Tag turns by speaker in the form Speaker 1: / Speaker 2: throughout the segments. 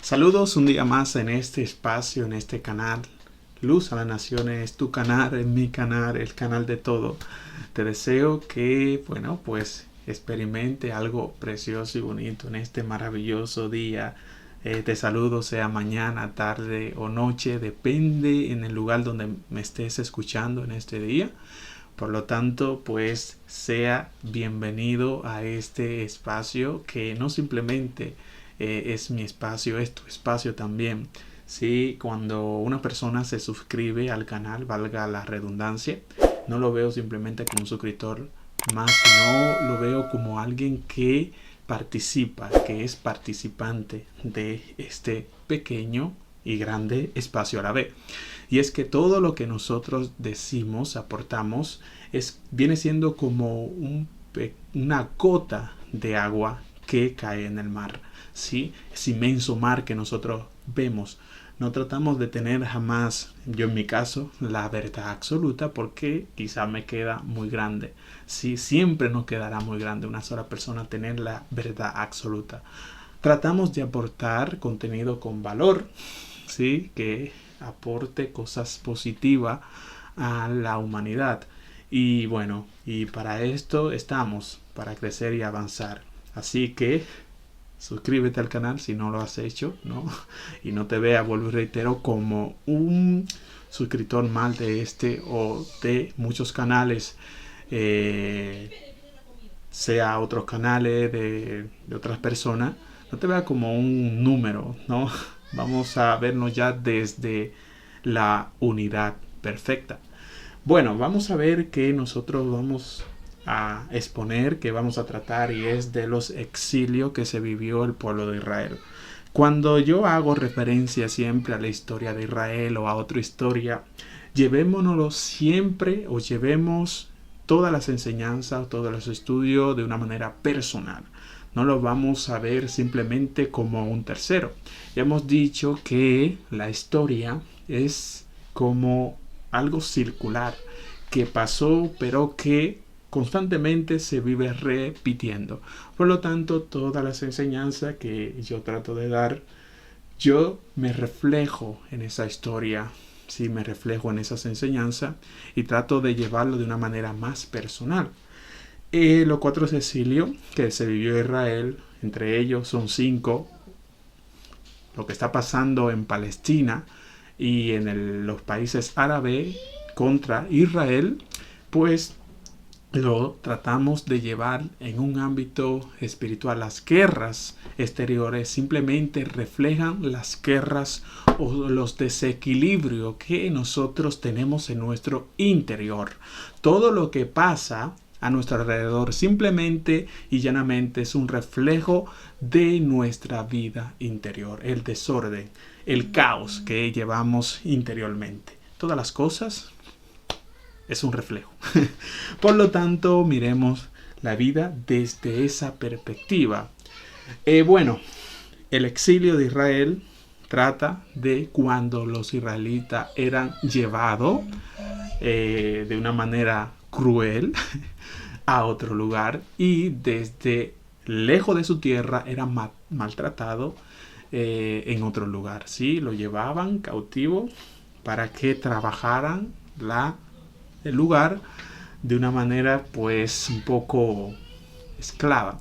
Speaker 1: Saludos un día más en este espacio, en este canal. Luz a las Naciones, tu canal, en mi canal, el canal de todo. Te deseo que, pues experimente algo precioso y bonito en este maravilloso día. Te saludo, sea mañana, tarde o noche, depende en el lugar donde me estés escuchando en este día. Por lo tanto, pues sea bienvenido a este espacio que no simplemente es mi espacio, es tu espacio también. Sí, cuando una persona se suscribe al canal, valga la redundancia, no lo veo simplemente como un suscriptor más, sino lo veo como alguien que participa, que es participante de este pequeño y grande espacio a la vez. Y es que todo lo que nosotros decimos, aportamos, viene siendo como una gota de agua que cae en el mar. ¿Sí? Ese inmenso mar que nosotros vemos. No tratamos de tener jamás, yo en mi caso, la verdad absoluta porque quizá me queda muy grande. Sí, siempre nos quedará muy grande una sola persona tener la verdad absoluta. Tratamos de aportar contenido con valor, ¿sí? Que aporte cosas positivas a la humanidad. Y bueno, y para esto estamos, para crecer y avanzar. Así que suscríbete al canal si no lo has hecho, ¿no? Y no te vea, vuelvo y reitero, como un suscriptor mal de este o de muchos canales, sea otros canales de otras personas. No te vea como un número, ¿no? Vamos a vernos ya desde la unidad perfecta. Bueno, vamos a ver que nosotros vamos a exponer, que vamos a tratar, y es de los exilios que se vivió el pueblo de Israel. Cuando yo hago referencia siempre a la historia de Israel o a otra historia, llevémonos siempre o llevemos todas las enseñanzas, todos los estudios de una manera personal. No lo vamos a ver simplemente como un tercero. Ya hemos dicho que la historia es como algo circular que pasó pero que constantemente se vive repitiendo. Por lo tanto, todas las enseñanzas que yo trato de dar, yo me reflejo en esa historia, sí, me reflejo en esas enseñanzas y trato de llevarlo de una manera más personal. Los 4 exilios que se vivió en Israel, entre ellos son 5, lo que está pasando en Palestina y en los países árabes contra Israel, pues lo tratamos de llevar en un ámbito espiritual. Las guerras exteriores simplemente reflejan las guerras o los desequilibrios que nosotros tenemos en nuestro interior. Todo lo que pasa a nuestro alrededor simplemente y llanamente es un reflejo de nuestra vida interior, el desorden, el caos que llevamos interiormente. Todas las cosas es un reflejo. Por lo tanto, miremos la vida desde esa perspectiva. Bueno, el exilio de Israel trata de cuando los israelitas eran llevados de una manera cruel a otro lugar y desde lejos de su tierra eran maltratados en otro lugar. ¿Sí? Lo llevaban cautivo para que trabajaran el lugar de una manera pues un poco esclava.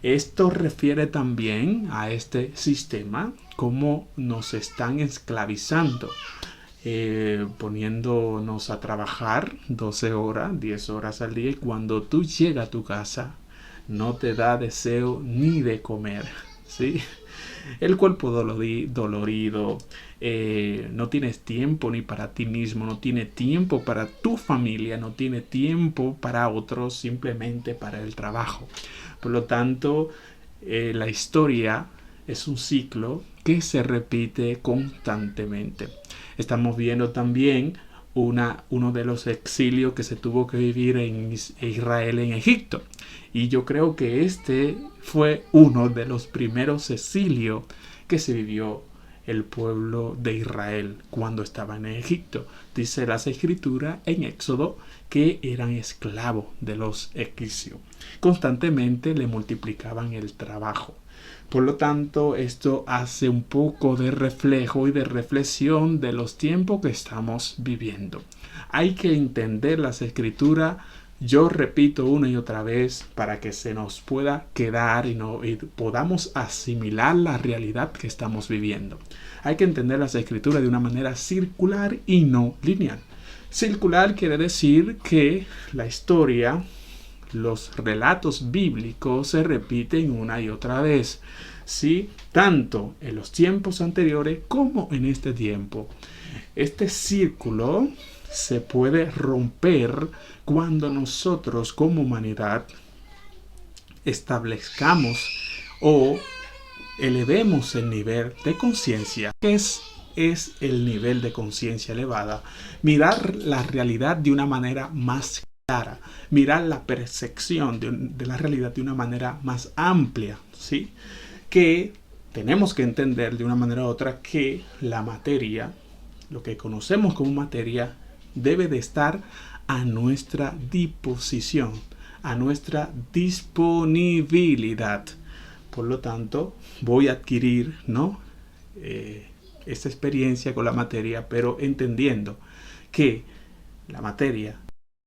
Speaker 1: Esto refiere también a este sistema, cómo nos están esclavizando, poniéndonos a trabajar 12 horas, 10 horas al día, y cuando tú llegas a tu casa no te da deseo ni de comer, ¿sí? El cuerpo dolorido, no tienes tiempo ni para ti mismo, no tienes tiempo para tu familia, no tienes tiempo para otros, simplemente para el trabajo. Por lo tanto, la historia es un ciclo que se repite constantemente. Estamos viendo también uno de los exilios que se tuvo que vivir en Israel, en Egipto. Y yo creo que este fue uno de los primeros exilios que se vivió el pueblo de Israel cuando estaba en Egipto. Dice las escrituras en Éxodo que eran esclavos de los egipcios. Constantemente le multiplicaban el trabajo. Por lo tanto, esto hace un poco de reflejo y de reflexión de los tiempos que estamos viviendo. Hay que entender las escrituras, yo repito una y otra vez, para que se nos pueda quedar y podamos asimilar la realidad que estamos viviendo. Hay que entender las escrituras de una manera circular y no lineal. Circular quiere decir que la historia, los relatos bíblicos se repiten una y otra vez, ¿sí? Tanto en los tiempos anteriores como en este tiempo. Este círculo se puede romper cuando nosotros como humanidad establezcamos o elevemos el nivel de conciencia. ¿Qué es el nivel de conciencia elevada? Mirar la realidad de una manera más clara, mirar la percepción de la realidad de una manera más amplia, ¿sí? Que tenemos que entender de una manera u otra que la materia, lo que conocemos como materia, debe de estar a nuestra disposición, a nuestra disponibilidad. Por lo tanto, voy a adquirir, ¿no? Esta experiencia con la materia, pero entendiendo que la materia,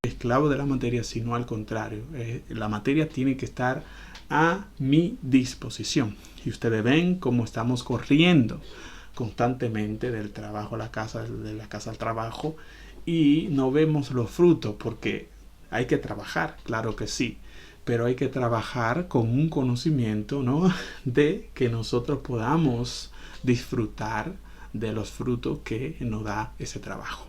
Speaker 1: esclavo de la materia, sino al contrario, la materia tiene que estar a mi disposición. Y ustedes ven cómo estamos corriendo constantemente del trabajo a la casa, de la casa al trabajo, y no vemos los frutos porque hay que trabajar, claro que sí, pero hay que trabajar con un conocimiento, ¿no? De que nosotros podamos disfrutar de los frutos que nos da ese trabajo.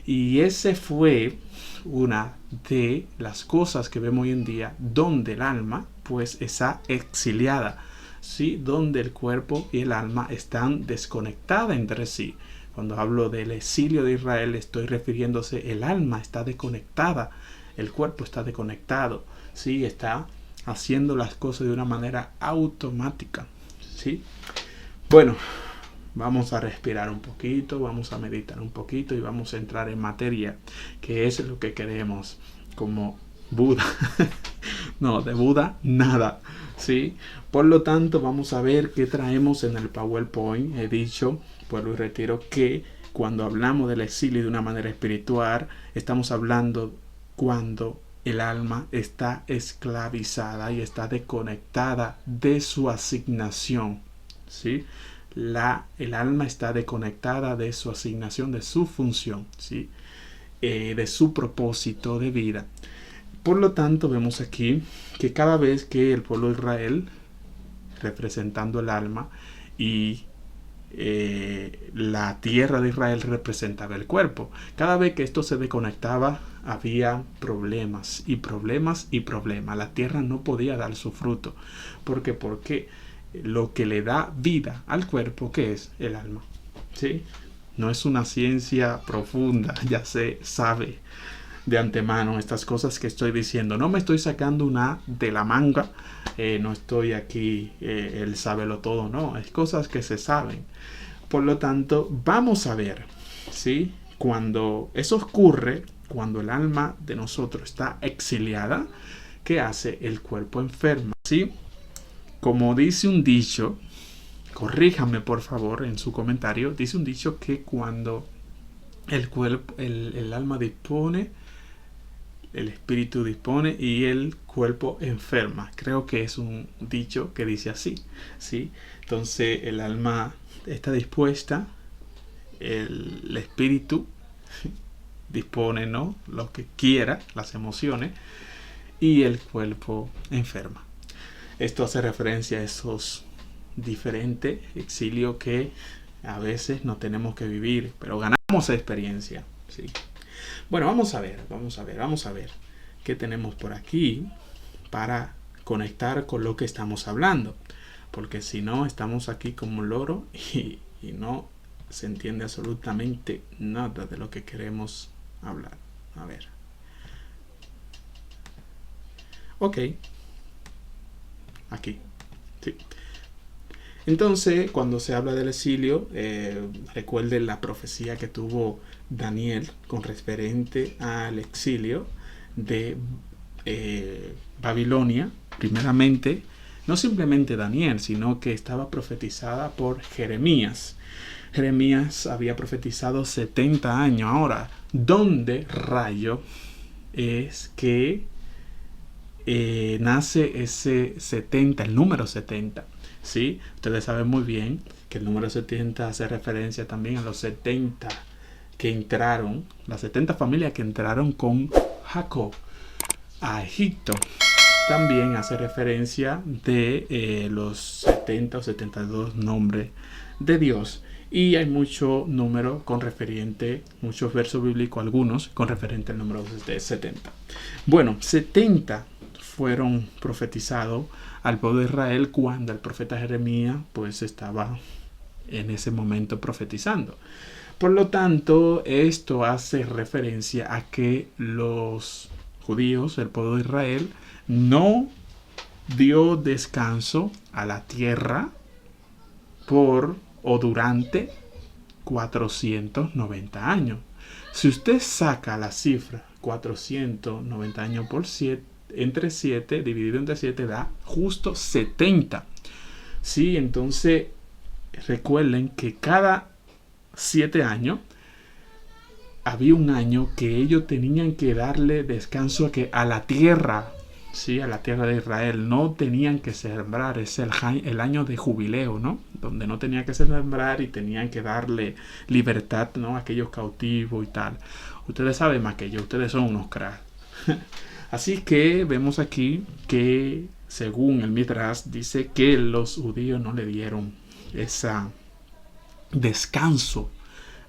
Speaker 1: Y ese fue una de las cosas que vemos hoy en día, donde el alma pues está exiliada, ¿sí? Donde el cuerpo y el alma están desconectadas entre sí. Cuando hablo del exilio de Israel, estoy refiriéndose, el alma está desconectada, el cuerpo está desconectado, ¿sí? Está haciendo las cosas de una manera automática, ¿sí? Bueno, vamos a respirar un poquito, vamos a meditar un poquito y vamos a entrar en materia, que es lo que queremos como Buda. No, de Buda nada, ¿sí? Por lo tanto, vamos a ver qué traemos en el PowerPoint. He dicho, vuelvo y retiro, que cuando hablamos del exilio de una manera espiritual, estamos hablando cuando el alma está esclavizada y está desconectada de su asignación, ¿sí? El alma está desconectada de su asignación, de su función, ¿sí? De su propósito de vida. Por lo tanto, vemos aquí que cada vez que el pueblo de Israel, representando el alma, y la tierra de Israel representaba el cuerpo, cada vez que esto se desconectaba, había problemas y problemas y problemas. La tierra no podía dar su fruto. ¿Por qué? Porque lo que le da vida al cuerpo, ¿qué es? El alma, ¿sí? No es una ciencia profunda, ya se sabe de antemano estas cosas que estoy diciendo. No me estoy sacando una de la manga, no estoy aquí, él sábelo todo, no, es cosas que se saben. Por lo tanto, vamos a ver, ¿sí? Cuando eso ocurre, cuando el alma de nosotros está exiliada, ¿qué hace? El cuerpo enferma, ¿sí? Como dice un dicho, corríjame por favor en su comentario, dice un dicho que cuando el cuerpo, el alma dispone, el espíritu dispone y el cuerpo enferma. Creo que es un dicho que dice así, ¿sí? Entonces el alma está dispuesta, el espíritu dispone, ¿no? Lo que quiera, las emociones, y el cuerpo enferma. Esto hace referencia a esos diferentes exilios que a veces no tenemos que vivir, pero ganamos experiencia, ¿sí? Bueno, vamos a ver qué tenemos por aquí para conectar con lo que estamos hablando, porque si no estamos aquí como un loro y no se entiende absolutamente nada de lo que queremos hablar. A ver. Ok. Aquí. Sí. Entonces, cuando se habla del exilio, recuerden la profecía que tuvo Daniel con referente al exilio de Babilonia. Primeramente, no simplemente Daniel, sino que estaba profetizada por Jeremías. Jeremías había profetizado 70 años. Ahora, ¿dónde rayo es que nace ese 70, el número 70? ¿Sí? Ustedes saben muy bien que el número 70 hace referencia también a los 70 que entraron, las 70 familias que entraron con Jacob a Egipto. También hace referencia de los 70 o 72 nombres de Dios. Y hay mucho número con referente, muchos versos bíblicos, algunos con referente al número de 70. Bueno, 70 fueron profetizados al pueblo de Israel cuando el profeta Jeremías pues estaba en ese momento profetizando. Por lo tanto, esto hace referencia a que los judíos, el pueblo de Israel, no dio descanso a la tierra durante 490 años. Si usted saca la cifra 490 años por 7, entre 7, dividido entre 7, da justo 70. Sí, entonces recuerden que cada 7 años había un año que ellos tenían que darle descanso a la tierra, ¿sí? A la tierra de Israel. No tenían que sembrar, es el año de jubileo, ¿no? Donde no tenían que sembrar y tenían que darle libertad, ¿no? A aquellos cautivos y tal. Ustedes saben más que yo, ustedes son unos cracks. Así que vemos aquí que, según el Midrash, dice que los judíos no le dieron ese descanso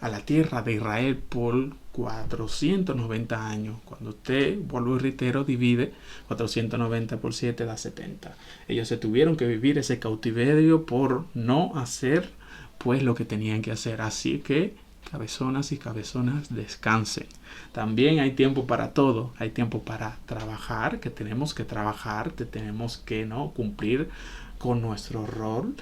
Speaker 1: a la tierra de Israel por 490 años. Cuando usted, vuelvo y reitero, divide 490 por 7 da 70. Ellos se tuvieron que vivir ese cautiverio por no hacer pues lo que tenían que hacer. Así que cabezonas y cabezonas, descansen. También hay tiempo para todo. Hay tiempo para trabajar, que tenemos que trabajar, que tenemos que no cumplir con nuestro rol.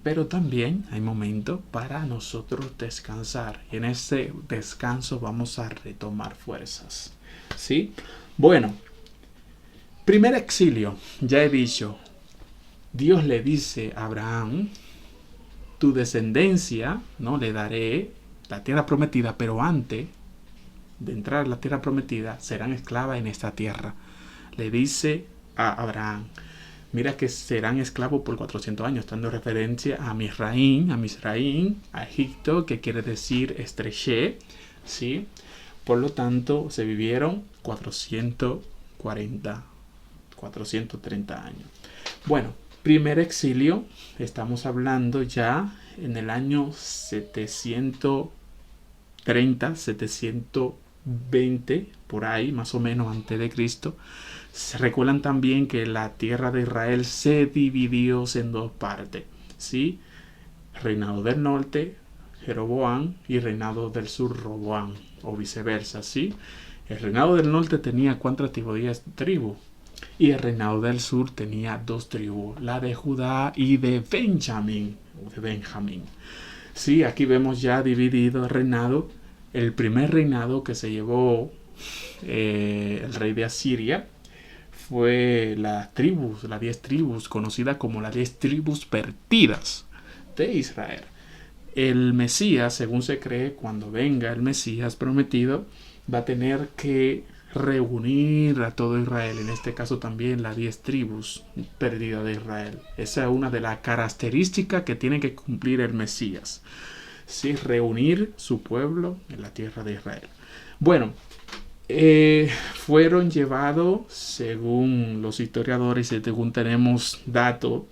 Speaker 1: Pero también hay momento para nosotros descansar, y en ese descanso vamos a retomar fuerzas, ¿sí? Bueno, primer exilio, ya he dicho, Dios le dice a Abraham, tu descendencia, ¿no? Le daré la tierra prometida, pero antes de entrar a la tierra prometida serán esclavas en esta tierra. Le dice a Abraham, mira que serán esclavos por 400 años, dando referencia a Misraín, a Egipto, que quiere decir estreché, ¿sí? Por lo tanto, se vivieron 430 años. Bueno, primer exilio, estamos hablando ya en el año 730, 720, por ahí, más o menos, antes de Cristo. Se recuerdan también que la tierra de Israel se dividió en dos partes, ¿sí? Reinado del norte, Jeroboam, y reinado del sur, Roboam, o viceversa, ¿sí? El reinado del norte tenía ¿cuántas tribus? Y el reinado del sur tenía 2 tribus, la de Judá y de Benjamín. Sí, aquí vemos ya dividido el reinado. El primer reinado que se llevó el rey de Asiria fue las 10 tribus, conocidas como las 10 tribus perdidas de Israel. El Mesías, según se cree, cuando venga el Mesías prometido, va a tener que reunir a todo Israel, en este caso también las 10 tribus perdidas de Israel. Esa es una de las características que tiene que cumplir el Mesías, ¿sí? Reunir su pueblo en la tierra de Israel. Bueno, fueron llevados, según los historiadores y según tenemos datos,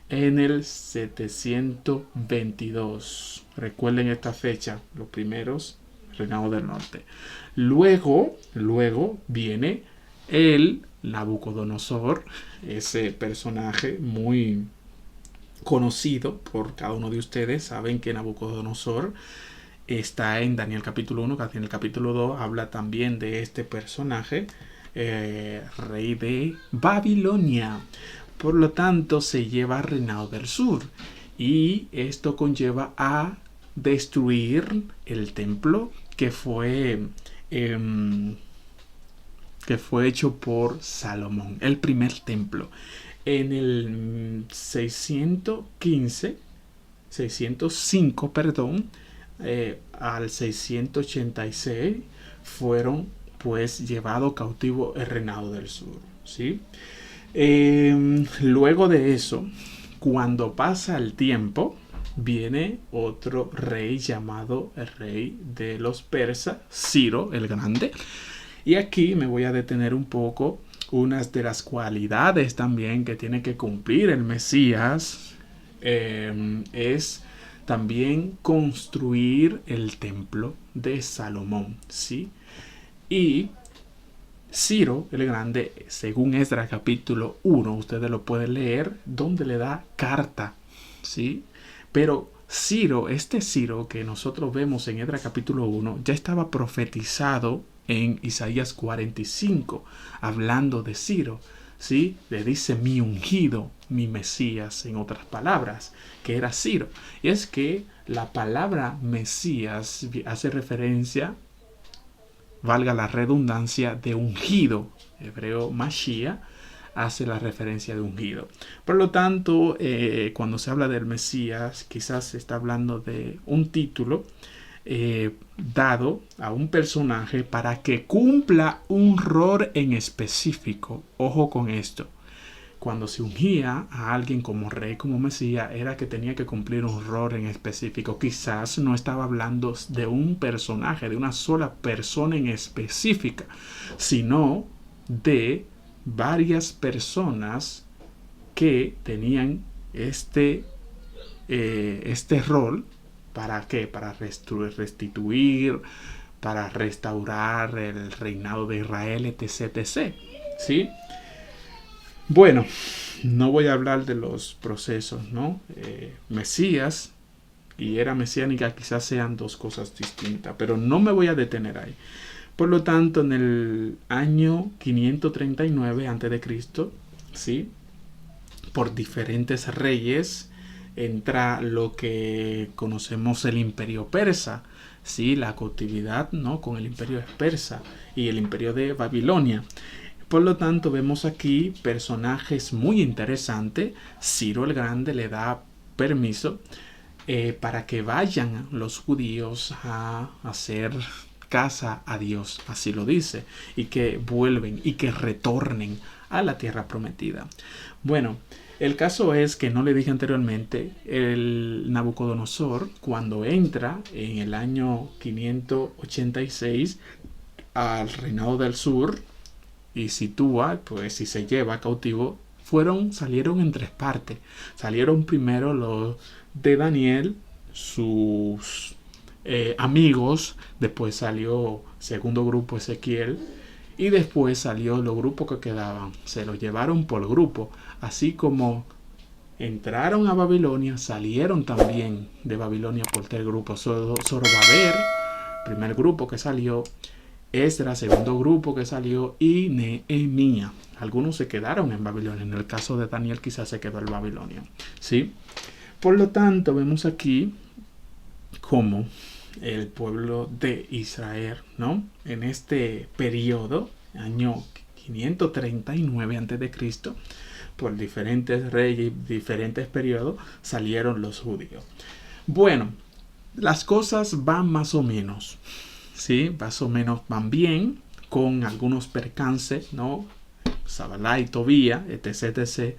Speaker 1: en el 722. Recuerden esta fecha, los primeros reinados del norte. Luego viene el Nabucodonosor, ese personaje muy conocido por cada uno de ustedes. Saben que Nabucodonosor está en Daniel capítulo 1, en el capítulo 2 habla también de este personaje, rey de Babilonia. Por lo tanto, se lleva al reinado del sur, y esto conlleva a destruir el templo que fue hecho por Salomón, el primer templo. En el 605, perdón, al 686 fueron pues llevados cautivos el reinado del sur, ¿sí? Luego de eso, cuando pasa el tiempo, viene otro rey llamado el rey de los persas, Ciro el Grande. Y aquí me voy a detener un poco unas de las cualidades también que tiene que cumplir el Mesías. Es también construir el templo de Salomón, ¿sí? Y Ciro el Grande, según Esdras capítulo 1, ustedes lo pueden leer, donde le da carta, ¿sí? Pero Ciro, este Ciro que nosotros vemos en Esdras capítulo 1, ya estaba profetizado en Isaías 45, hablando de Ciro, ¿sí? Le dice mi ungido, mi Mesías, en otras palabras, que era Ciro. Y es que la palabra Mesías hace referencia, valga la redundancia, de ungido. Hebreo Mashiach hace la referencia de ungido. Por lo tanto, cuando se habla del Mesías, quizás se está hablando de un título dado a un personaje para que cumpla un rol en específico. Ojo con esto. Cuando se ungía a alguien como rey, como Mesías, era que tenía que cumplir un rol en específico. Quizás no estaba hablando de un personaje, de una sola persona en específica, sino de varias personas que tenían este rol. ¿Para qué? Para restituir, para restaurar el reinado de Israel, etc. etc. ¿Sí? Bueno, no voy a hablar de los procesos, ¿no? Mesías y era mesiánica quizás sean dos cosas distintas, pero no me voy a detener ahí. Por lo tanto, en el año 539 a.C., ¿sí? Por diferentes reyes, entra lo que conocemos el imperio persa, ¿sí? La cautividad, ¿no? Con el imperio persa y el imperio de Babilonia. Por lo tanto, vemos aquí personajes muy interesantes. Ciro el Grande le da permiso para que vayan los judíos a hacer casa a Dios, así lo dice, y que vuelven y que retornen a la tierra prometida. Bueno, el caso es que no le dije anteriormente, el Nabucodonosor, cuando entra en el año 586 al reinado del sur y sitúa, pues, y se lleva cautivo, salieron en tres partes. Salieron primero los de Daniel, sus amigos, después salió segundo grupo Ezequiel, y después salió los grupos que quedaban. Se los llevaron por grupo, así como entraron a Babilonia, salieron también de Babilonia por tres grupos. Zorobabel, primer grupo que salió, Esdras, segundo grupo que salió, y Nehemías. Algunos se quedaron en Babilonia. En el caso de Daniel quizás se quedó en Babilonia, ¿sí? Por lo tanto, vemos aquí cómo el pueblo de Israel, ¿no? En este periodo, año 539 a.C., por diferentes reyes, diferentes periodos, salieron los judíos. Bueno, las cosas van más o menos, ¿sí? Más o menos van bien, con algunos percances, ¿no? Sabalá y Tobía, etc., etc.,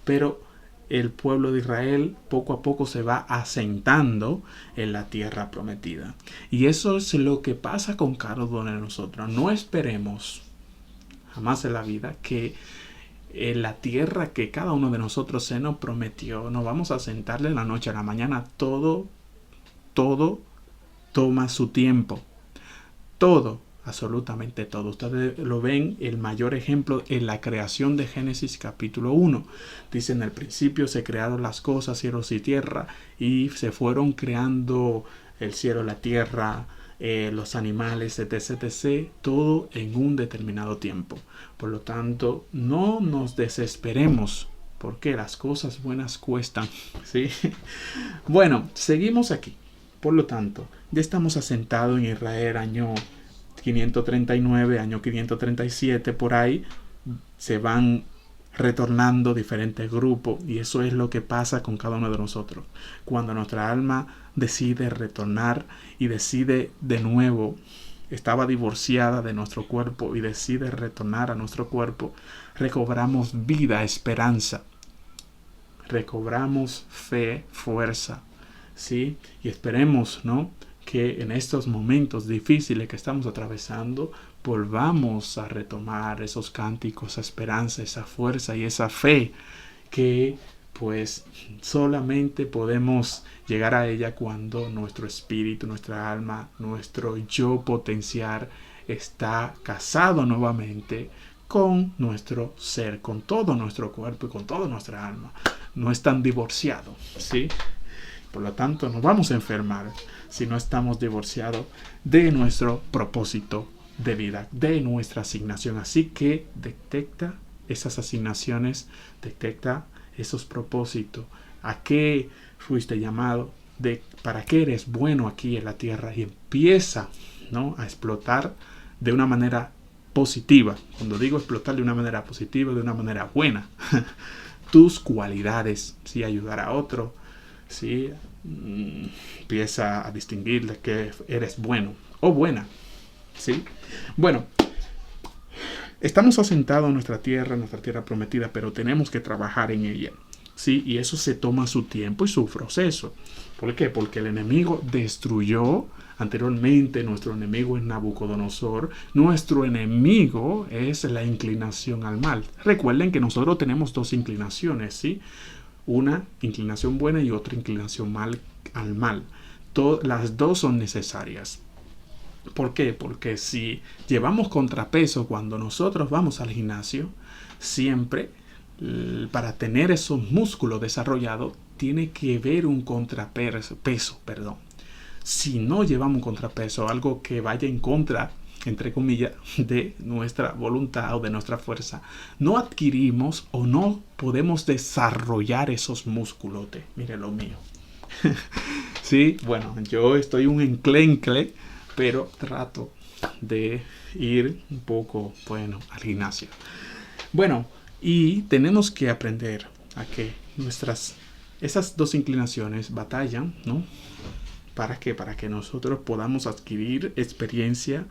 Speaker 1: pero el pueblo de Israel poco a poco se va asentando en la tierra prometida. Y eso es lo que pasa con cada uno de nosotros. No esperemos jamás en la vida que en la tierra que cada uno de nosotros se nos prometió, nos vamos a asentar de la noche a la mañana. Todo toma su tiempo. Todo, absolutamente todo. Ustedes lo ven, el mayor ejemplo en la creación de Génesis capítulo 1. Dice, en el principio se crearon las cosas, cielos y tierra, y se fueron creando el cielo, la tierra, los animales, etc., etc., todo en un determinado tiempo. Por lo tanto, no nos desesperemos, porque las cosas buenas cuestan, ¿sí? Bueno, seguimos aquí. Por lo tanto, ya estamos asentados en Israel, año 539, año 537, por ahí se van retornando diferentes grupos, y eso es lo que pasa con cada uno de nosotros. Cuando nuestra alma decide retornar y decide de nuevo, estaba divorciada de nuestro cuerpo y decide retornar a nuestro cuerpo, recobramos vida, esperanza, recobramos fe, fuerza, ¿sí? Y esperemos, ¿no?, que en estos momentos difíciles que estamos atravesando volvamos a retomar esos cánticos, esa esperanza, esa fuerza y esa fe que pues solamente podemos llegar a ella cuando nuestro espíritu, nuestra alma, nuestro yo potencial está casado nuevamente con nuestro ser, con todo nuestro cuerpo y con toda nuestra alma. No están divorciados, ¿sí? Por lo tanto, nos vamos a enfermar si no estamos divorciados de nuestro propósito de vida, de nuestra asignación. Así que detecta esas asignaciones, detecta esos propósitos, a qué fuiste llamado, para qué eres bueno aquí en la tierra, y empieza, ¿no?, a explotar de una manera positiva. Cuando digo explotar de una manera positiva, de una manera buena, tus cualidades, ¿sí? Ayudar a otro, ¿sí? Empieza a distinguir de que eres bueno o buena, ¿sí? Bueno, estamos asentados en nuestra tierra prometida, pero tenemos que trabajar en ella, ¿sí? Y eso se toma su tiempo y su proceso. ¿Por qué? Porque el enemigo destruyó anteriormente. Nuestro enemigo es Nabucodonosor. Nuestro enemigo es la inclinación al mal. Recuerden que nosotros tenemos dos inclinaciones, ¿sí? Una inclinación buena y otra inclinación al mal. Las dos son necesarias. ¿Por qué? Porque si llevamos contrapeso cuando nosotros vamos al gimnasio, siempre para tener esos músculos desarrollados tiene que haber un contrapeso. Si no llevamos un contrapeso, algo que vaya en contra, entre comillas, de nuestra voluntad o de nuestra fuerza, no adquirimos o no podemos desarrollar esos músculos. Mire lo mío. Sí, bueno, yo estoy un enclencle, pero trato de ir un poco, al gimnasio. Bueno, y tenemos que aprender a que esas dos inclinaciones batallan, ¿no? ¿Para qué? Para que nosotros podamos adquirir experiencia,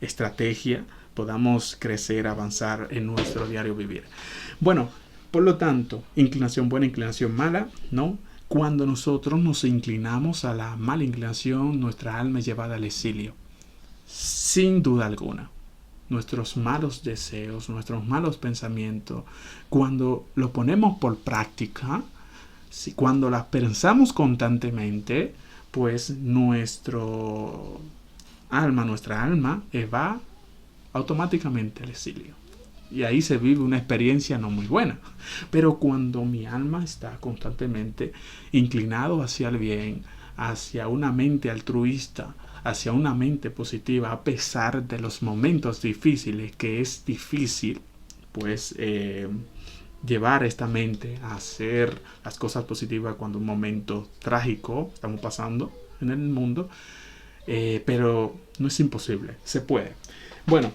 Speaker 1: estrategia, podamos crecer, avanzar en nuestro diario vivir. Bueno, por lo tanto, inclinación buena, inclinación mala, ¿no? Cuando nosotros nos inclinamos a la mala inclinación, nuestra alma es llevada al exilio. Sin duda alguna. Nuestros malos deseos, nuestros malos pensamientos, cuando lo ponemos por práctica, cuando las pensamos constantemente, pues nuestra alma va automáticamente al exilio. Y ahí se vive una experiencia no muy buena. Pero cuando mi alma está constantemente inclinado hacia el bien, hacia una mente altruista, hacia una mente positiva, a pesar de los momentos difíciles, que es difícil, pues llevar esta mente a hacer las cosas positivas cuando un momento trágico estamos pasando en el mundo, pero no es imposible, se puede. Bueno,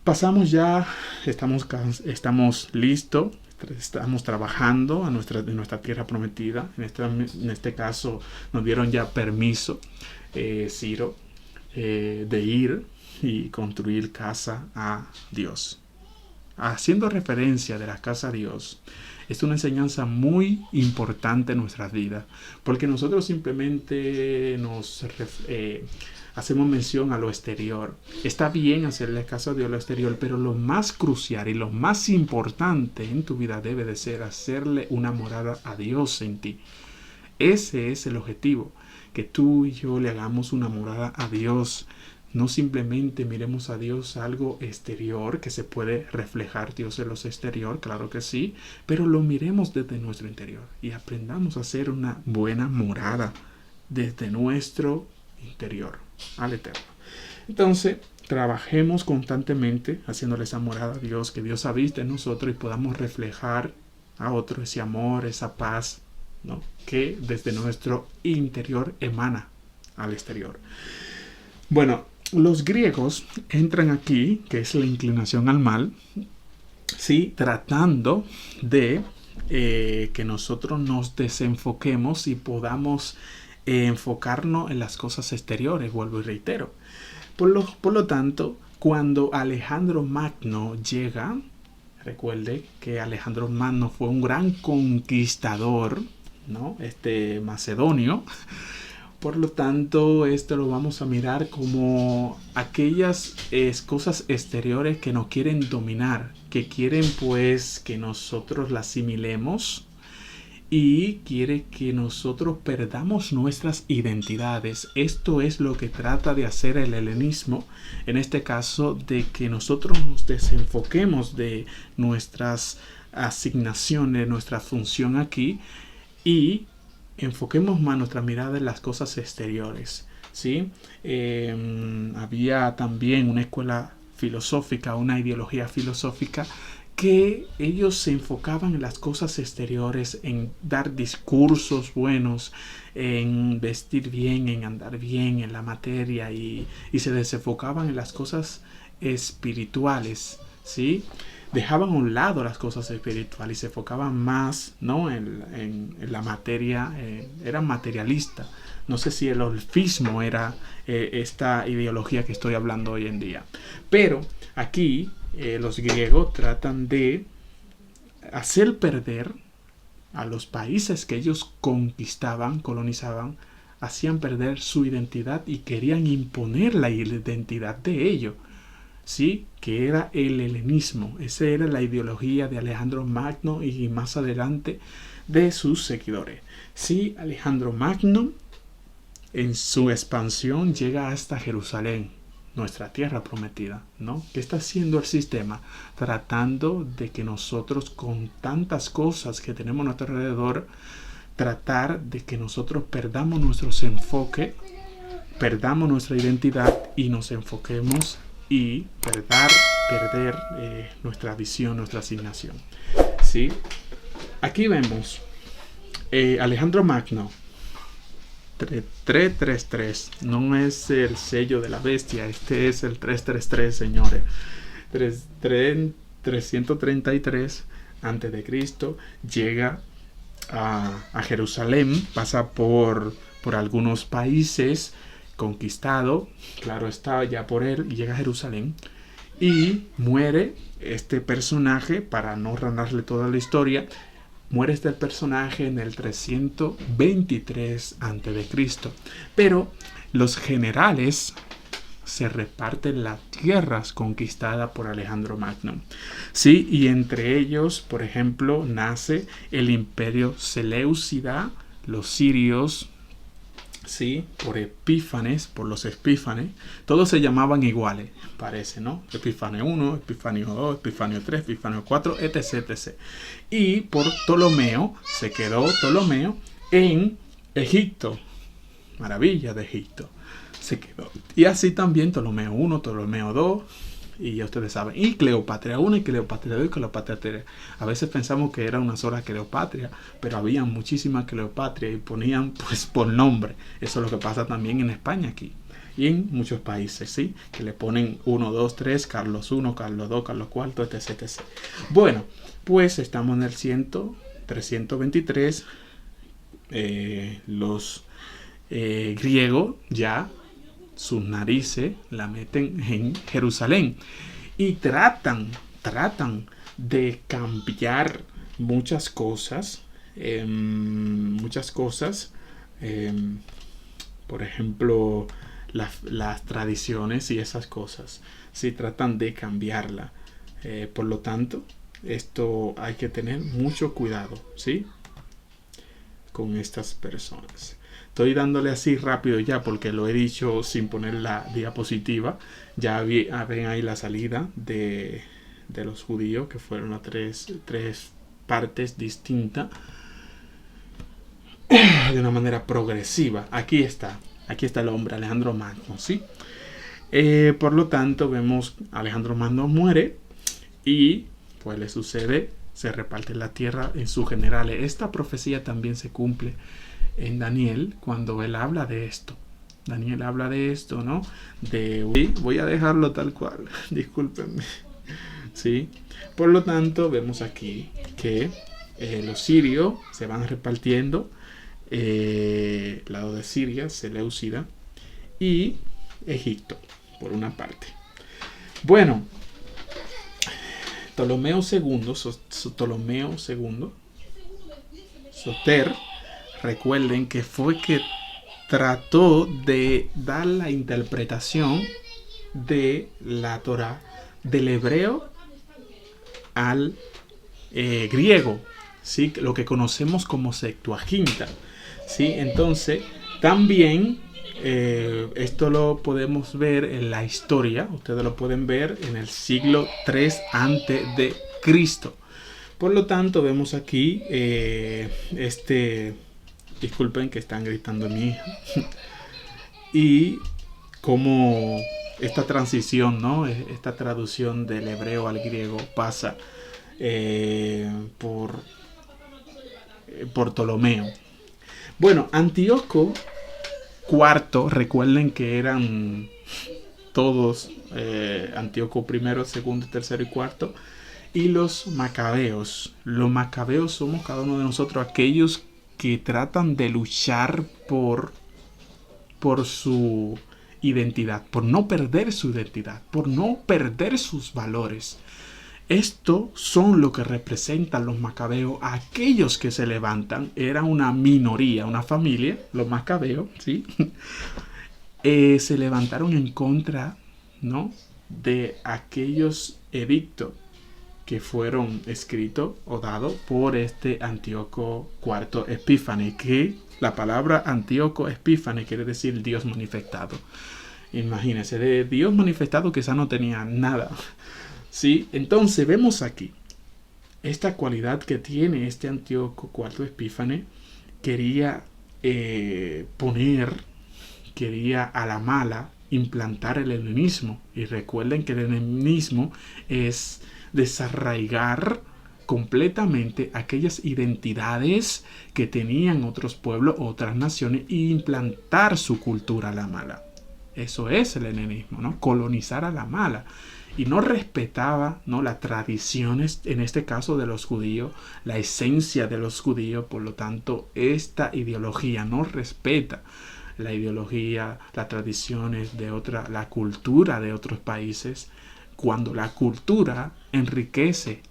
Speaker 1: pasamos ya, estamos listos, estamos trabajando en nuestra tierra prometida. En este caso nos dieron ya permiso, Ciro, de ir y construir casa a Dios. Haciendo referencia de la casa a Dios, es una enseñanza muy importante en nuestras vidas, porque nosotros simplemente hacemos mención a lo exterior. Está bien hacerle caso a Dios a lo exterior, pero lo más crucial y lo más importante en tu vida debe de ser hacerle una morada a Dios en ti. Ese es el objetivo, que tú y yo le hagamos una morada a Dios. No simplemente miremos a Dios algo exterior, que se puede reflejar Dios en lo exterior, claro que sí, pero lo miremos desde nuestro interior y aprendamos a hacer una buena morada desde nuestro interior al Eterno. Entonces, trabajemos constantemente haciéndole esa morada a Dios, que Dios habite en nosotros y podamos reflejar a otro ese amor, esa paz, ¿no?, que desde nuestro interior emana al exterior. Bueno, los griegos entran aquí, que es la inclinación al mal, ¿sí? Tratando de que nosotros nos desenfoquemos y podamos enfocarnos en las cosas exteriores, vuelvo y reitero. Por lo tanto, cuando Alejandro Magno llega, recuerde que Alejandro Magno fue un gran conquistador, ¿no? Macedonio. Por lo tanto, esto lo vamos a mirar como aquellas cosas exteriores que nos quieren dominar, que quieren pues que nosotros las asimilemos y quiere que nosotros perdamos nuestras identidades. Esto es lo que trata de hacer el helenismo, en este caso de que nosotros nos desenfoquemos de nuestras asignaciones, nuestra función aquí y enfoquemos más nuestra mirada en las cosas exteriores, ¿sí? Había también una escuela filosófica, una ideología filosófica que ellos se enfocaban en las cosas exteriores, en dar discursos buenos, en vestir bien, en andar bien en la materia y se desenfocaban en las cosas espirituales, ¿sí? Dejaban a un lado las cosas espirituales y se enfocaban más, ¿no? en la materia, eran materialistas. No sé si el orfismo era esta ideología que estoy hablando hoy en día. Pero aquí los griegos tratan de hacer perder a los países que ellos conquistaban, colonizaban, hacían perder su identidad y querían imponer la identidad de ellos. ¿Sí? Que era el helenismo. Esa era la ideología de Alejandro Magno y más adelante de sus seguidores. Sí, Alejandro Magno en su expansión llega hasta Jerusalén, nuestra tierra prometida, ¿no? ¿Qué está haciendo el sistema? Tratando de que nosotros, con tantas cosas que tenemos a nuestro alrededor, tratar de que nosotros perdamos nuestros enfoques, perdamos nuestra identidad y nos enfoquemos y perder nuestra visión, nuestra asignación. ¿Sí? Aquí vemos Alejandro Magno 333, no es el sello de la bestia, este es el 333, señores. 333 antes de Cristo llega a Jerusalén, pasa por algunos países, conquistado, claro está, ya por él, y llega a Jerusalén y muere este personaje. Para no narrarle toda la historia, muere este personaje en el 323 a.C. Pero los generales se reparten las tierras conquistadas por Alejandro Magno. Sí, y entre ellos, por ejemplo, nace el imperio Seleucida, los sirios, sí, por los Epífanes. Todos se llamaban iguales, parece, ¿no? Epifanio 1, Epifanio 2, Epifanio 3, Epifanio 4, etc, etc. Y por Ptolomeo, se quedó Ptolomeo en Egipto. Maravilla de Egipto. Se quedó. Y así también Ptolomeo 1, Ptolomeo 2, y ya ustedes saben. Y Cleopatra 1 y Cleopatra 2 y Cleopatra 3. A veces pensamos que era una sola Cleopatra, pero había muchísimas Cleopatra y ponían pues por nombre. Eso es lo que pasa también en España aquí. Y en muchos países, ¿sí? Que le ponen 1, 2, 3, Carlos 1, Carlos 2, Carlos 4, etc, etc. Bueno, pues estamos en el 323. Los griegos ya sus narices la meten en Jerusalén y tratan de cambiar muchas cosas, por ejemplo las tradiciones y esas cosas, sí, tratan de cambiarla. Por lo tanto, esto hay que tener mucho cuidado, ¿sí? Con estas personas. Estoy dándole así rápido ya porque lo he dicho sin poner la diapositiva. Ya ven ahí la salida de los judíos, que fueron a tres partes distintas de una manera progresiva. Aquí está el hombre, Alejandro Magno, ¿sí? Por lo tanto, vemos Alejandro Magno muere y pues le sucede, se reparte la tierra en sus generales. Esta profecía también se cumple en Daniel cuando él habla de esto. Daniel habla de esto, ¿no? Voy a dejarlo tal cual, discúlpenme. ¿sí? Por lo tanto, vemos aquí que los sirios se van repartiendo, lado de Siria, Seleucida, y Egipto, por una parte. Bueno, Ptolomeo II, Soter, recuerden que fue que trató de dar la interpretación de la Torá del hebreo al griego, ¿sí? Lo que conocemos como Septuaginta, ¿sí? Entonces, también esto lo podemos ver en la historia, ustedes lo pueden ver en el siglo 3 antes de Cristo. Por lo tanto, vemos aquí disculpen que están gritando mi hija, y cómo esta transición, ¿no? Esta traducción del hebreo al griego pasa por Ptolomeo. Bueno, Antíoco IV, recuerden que eran todos Antíoco I, segundo, tercero y cuarto, y los macabeos. Los macabeos somos cada uno de nosotros aquellos que tratan de luchar por su identidad, por no perder su identidad, por no perder sus valores. Esto son lo que representan los macabeos, aquellos que se levantan. Era una minoría, una familia, los macabeos, ¿sí? Se levantaron en contra, ¿no?, de aquellos edictos que fueron escritos o dados por Antíoco IV Epífanes, que la palabra Antíoco Epífanes quiere decir Dios manifestado. Imagínense, de Dios manifestado quizá no tenía nada, ¿sí? Entonces vemos aquí esta cualidad que tiene Antíoco IV Epífanes. Quería quería a la mala implantar el helenismo. Y recuerden que el helenismo es desarraigar completamente aquellas identidades que tenían otros pueblos, otras naciones, e implantar su cultura a la mala. Eso es el helenismo, ¿no? Colonizar a la mala. Y no respetaba, ¿no?, las tradiciones, en este caso de los judíos, la esencia de los judíos. Por lo tanto, esta ideología no respeta la ideología, las tradiciones de la cultura de otros países, cuando la cultura enriquece.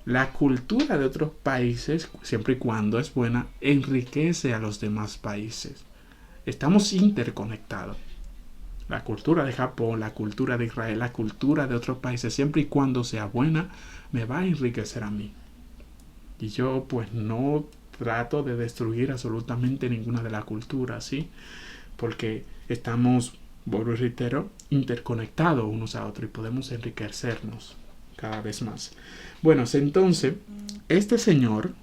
Speaker 1: La cultura de otros países, siempre y cuando es buena, enriquece a los demás países. Estamos interconectados. La cultura de Japón, la cultura de Israel, la cultura de otros países, siempre y cuando sea buena, me va a enriquecer a mí. Y yo pues no trato de destruir absolutamente ninguna de la cultura, ¿sí? Porque estamos, vuelvo y reitero, interconectados unos a otros y podemos enriquecernos cada vez más. Bueno, entonces, señor,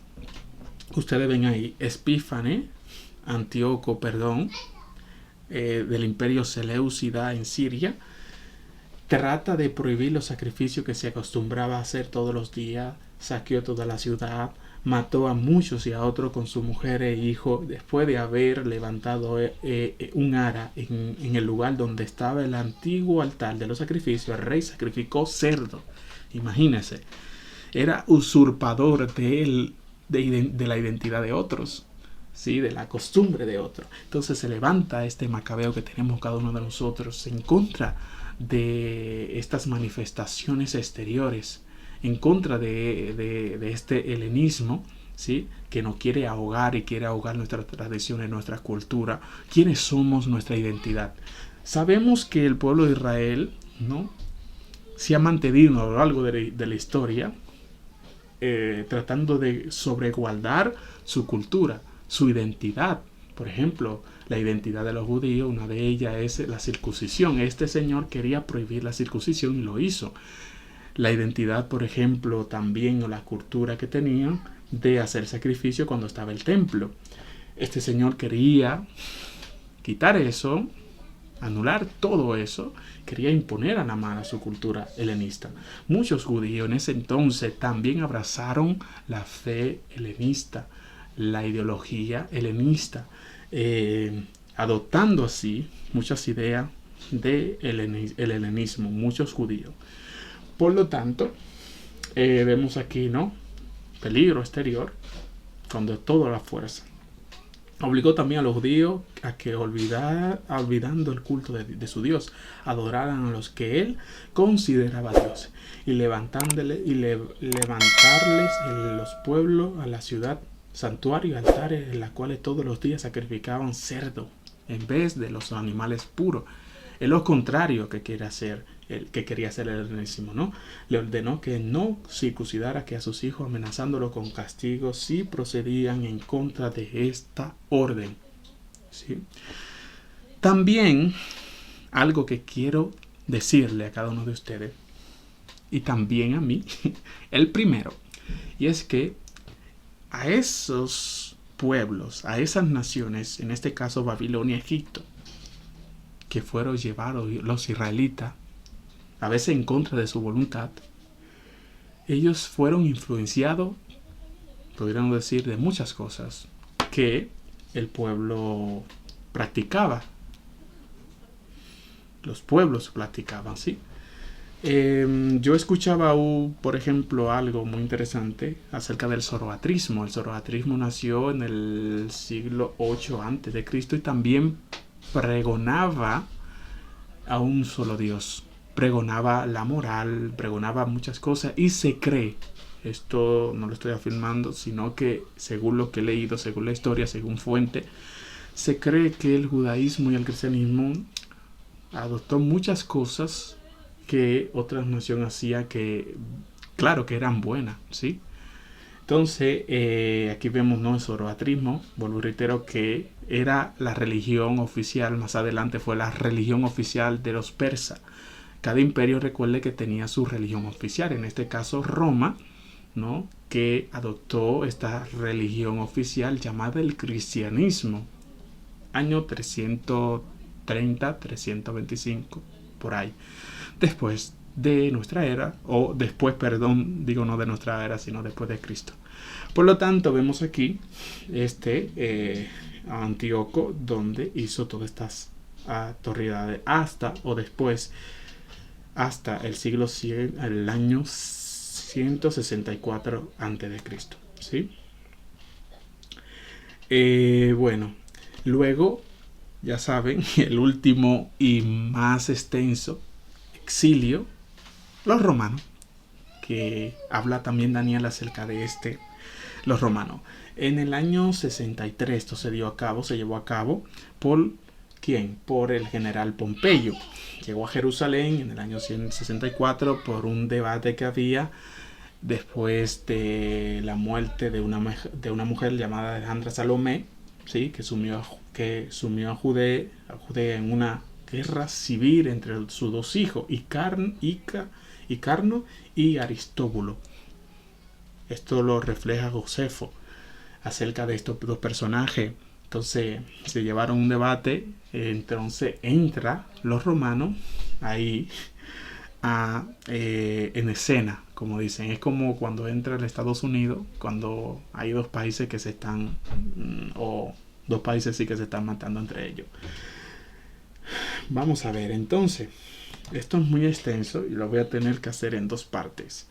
Speaker 1: ustedes ven ahí, Antíoco, del imperio Seleucida en Siria, trata de prohibir los sacrificios que se acostumbraba a hacer todos los días, saqueó toda la ciudad, mató a muchos y a otros con su mujer e hijo, después de haber levantado un ara en el lugar donde estaba el antiguo altar de los sacrificios. El rey sacrificó cerdo. Imagínense, era usurpador de la identidad de otros, ¿sí?, de la costumbre de otros. Entonces se levanta macabeo que tenemos cada uno de nosotros en contra de estas manifestaciones exteriores, en contra de este helenismo, ¿sí?, que nos quiere ahogar y quiere ahogar nuestras tradiciones, nuestra cultura. ¿Quiénes somos? Nuestra identidad. Sabemos que el pueblo de Israel, ¿no?, se ha mantenido a lo largo de la historia tratando de sobreguardar su cultura, su identidad. Por ejemplo, la identidad de los judíos, una de ellas es la circuncisión. Señor quería prohibir la circuncisión y lo hizo. La identidad, por ejemplo, también, o la cultura que tenían de hacer sacrificio cuando estaba el templo. Señor quería quitar eso, anular todo eso, quería imponer a la mala su cultura helenista. Muchos judíos en ese entonces también abrazaron la fe helenista, la ideología helenista, adoptando así muchas ideas del helenismo, muchos judíos. Por lo tanto, vemos aquí, ¿no? Peligro exterior con de toda la fuerza. Obligó también a los judíos a que olvidando el culto de su Dios, adoraran a los que él consideraba dioses y levantarles en los pueblos a la ciudad santuarios, altares en los cuales todos los días sacrificaban cerdo en vez de los animales puros. Es lo contrario que quería hacer el Altísimo, ¿no? Le ordenó que no circuncidara que a sus hijos, amenazándolo con castigos si procedían en contra de esta orden. ¿Sí? También algo que quiero decirle a cada uno de ustedes, y también a mí, el primero, y es que a esos pueblos, a esas naciones, en este caso Babilonia, Egipto, que fueron llevados los israelitas, a veces en contra de su voluntad, ellos fueron influenciados, podríamos decir, de muchas cosas que el pueblo practicaba. Los pueblos practicaban, ¿sí? Yo escuchaba, por ejemplo, algo muy interesante acerca del zoroastrismo. El zoroastrismo nació en el siglo 8 a.C. y también pregonaba a un solo Dios. Pregonaba la moral, pregonaba muchas cosas y se cree, esto no lo estoy afirmando, sino que según lo que he leído, según la historia, según fuente, se cree que el judaísmo y el cristianismo adoptó muchas cosas que otras naciones hacían que, claro, que eran buenas, ¿sí? Entonces, aquí vemos, ¿no?, el zoroastrismo. Vuelvo y reitero que era la religión oficial, más adelante fue la religión oficial de los persas. Cada imperio, recuerde que tenía su religión oficial, en este caso Roma, ¿no?, que adoptó esta religión oficial llamada el cristianismo, año 330, 325, por ahí, después de nuestra era, o después, perdón, digo no de nuestra era, sino después de Cristo. Por lo tanto, vemos aquí Antíoco, donde hizo todas estas autoridades hasta o después, hasta el siglo 100, el año 164 a.C., ¿sí? Bueno, luego, ya saben, el último y más extenso exilio, los romanos, que habla también Daniel acerca de los romanos. En el año 63 esto se llevó a cabo por ¿quién? Por el general Pompeyo. Llegó a Jerusalén en el año 164 por un debate que había después de la muerte de una mujer llamada Alejandra Salomé, ¿sí?, que sumió a Judea en una guerra civil entre sus dos hijos, Carno y Aristóbulo. Esto lo refleja Josefo acerca de estos dos personajes. Entonces se llevaron un debate, entonces entra los romanos ahí en escena, como dicen. Es como cuando entra el Estados Unidos, cuando hay dos países que se están, o dos países sí que se están matando entre ellos. Vamos a ver, entonces, esto es muy extenso y lo voy a tener que hacer en dos partes.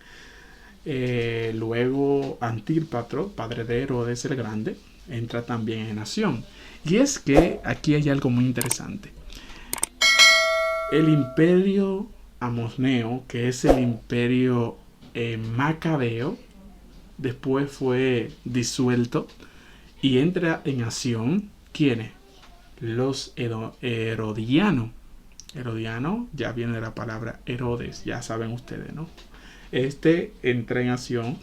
Speaker 1: Luego Antípatro, padre de Herodes el Grande, entra también en acción. Y es que aquí hay algo muy interesante. El imperio amosneo, que es el imperio macabeo, después fue disuelto y entra en acción, ¿quiénes? Los herodianos. Herodiano ya viene de la palabra Herodes, ya saben ustedes, ¿no? Entra en acción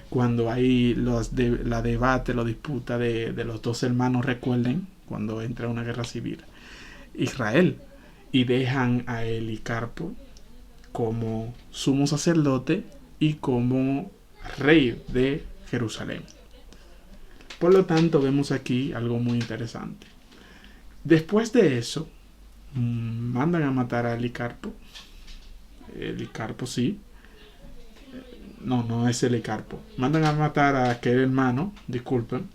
Speaker 1: cuando hay la debate, la disputa de los dos hermanos, recuerden, cuando entra una guerra civil, Israel, y dejan a Elicarpo como sumo sacerdote y como rey de Jerusalén. Por lo tanto, vemos aquí algo muy interesante. Después de eso, mandan a matar a Elicarpo. Elicarpo, sí. No es Elicarpo. Mandan a matar a aquel hermano, disculpen,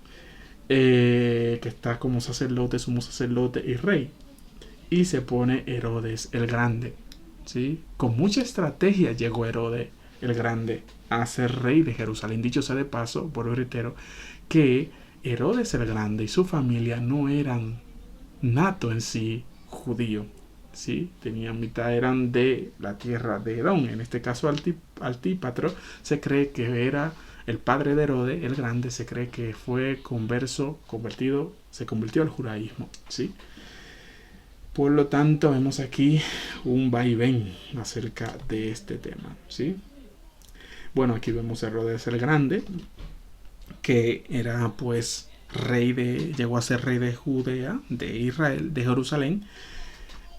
Speaker 1: que está como sacerdote, sumo sacerdote y rey. Y se pone Herodes el Grande. ¿sí? Con mucha estrategia llegó Herodes el Grande a ser rey de Jerusalén. Dicho sea de paso, por lo reitero, que Herodes el Grande y su familia no eran nato en sí judío, ¿sí? Tenían mitad, eran de la tierra de Edom. En este caso Antípatro se cree que era el padre de Herodes el Grande, se cree que fue se convirtió al judaísmo, ¿sí? Por lo tanto, vemos aquí un vaivén acerca de este tema, ¿sí? Bueno, aquí vemos a Herodes el Grande, que era pues llegó a ser rey de Judea, de Israel, de Jerusalén.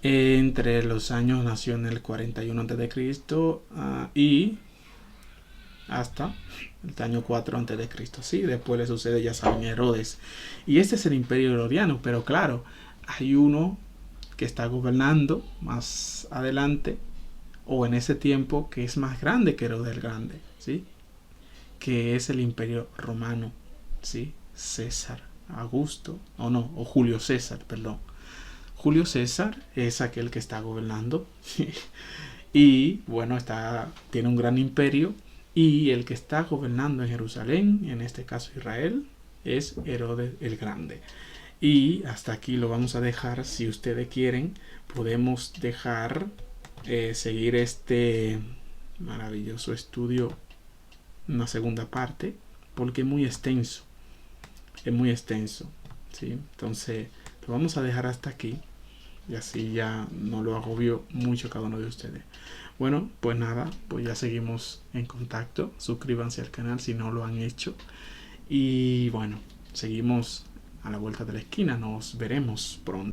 Speaker 1: Entre los años nació en el 41 a.C. Y hasta el año 4 a.C. Sí, después le sucede, ya saben, Herodes. Y este es el imperio herodiano, pero claro, hay uno que está gobernando más adelante o en ese tiempo que es más grande que Herodes el Grande, ¿sí? Que es el imperio romano, ¿sí? César, Augusto, o Julio César, perdón. Julio César es aquel que está gobernando y bueno, tiene un gran imperio, y el que está gobernando en Jerusalén, en este caso Israel, es Herodes el Grande. Y hasta aquí lo vamos a dejar. Si ustedes quieren, podemos seguir este maravilloso estudio, una segunda parte, porque es muy extenso. Es muy extenso, ¿sí? Entonces, lo vamos a dejar hasta aquí. Y así ya no lo agobio mucho cada uno de ustedes. Bueno, pues nada, pues ya seguimos en contacto. Suscríbanse al canal si no lo han hecho. Y bueno, seguimos a la vuelta de la esquina. Nos veremos pronto.